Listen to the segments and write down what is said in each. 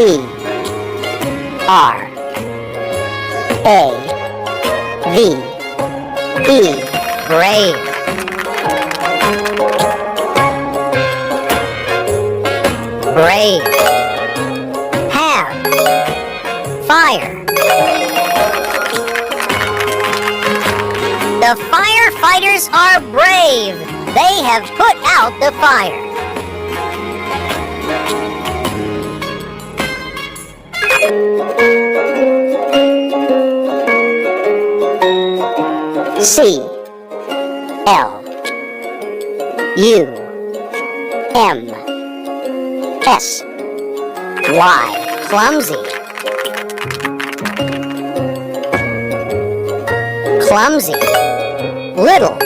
B-R-A-V-E. Brave. Brave. Have. Fire. The firefighters are brave. They have put out the fire. C-L-U-M-S-Y. Clumsy. Clumsy. Little.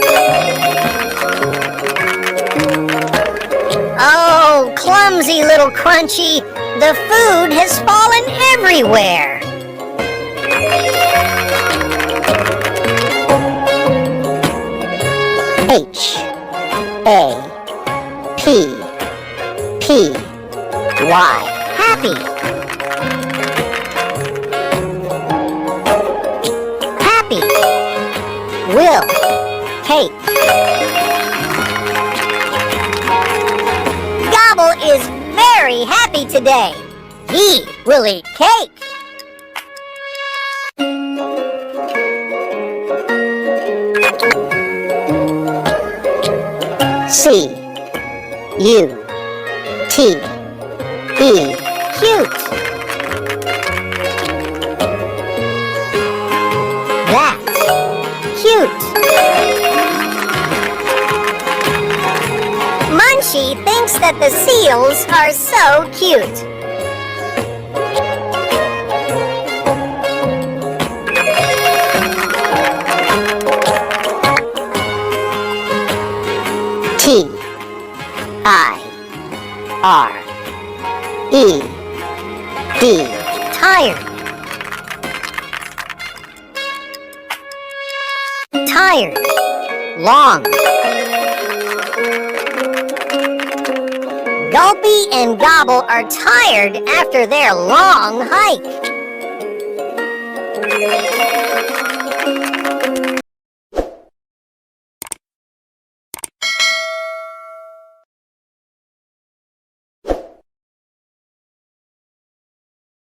Oh, clumsy little Crunchy. The food has fallen everywhere. H-A-P-P-Y. Happy. Happy. Will. Cake. Gobble is very happy today. He will eat cake. C-U-T-E. Cute. That's cute. Munchie thinks that the seals are so cute. T-I-R-E-D. Tired. Tired. Long. Gulpy and Gobble are tired after their long hike.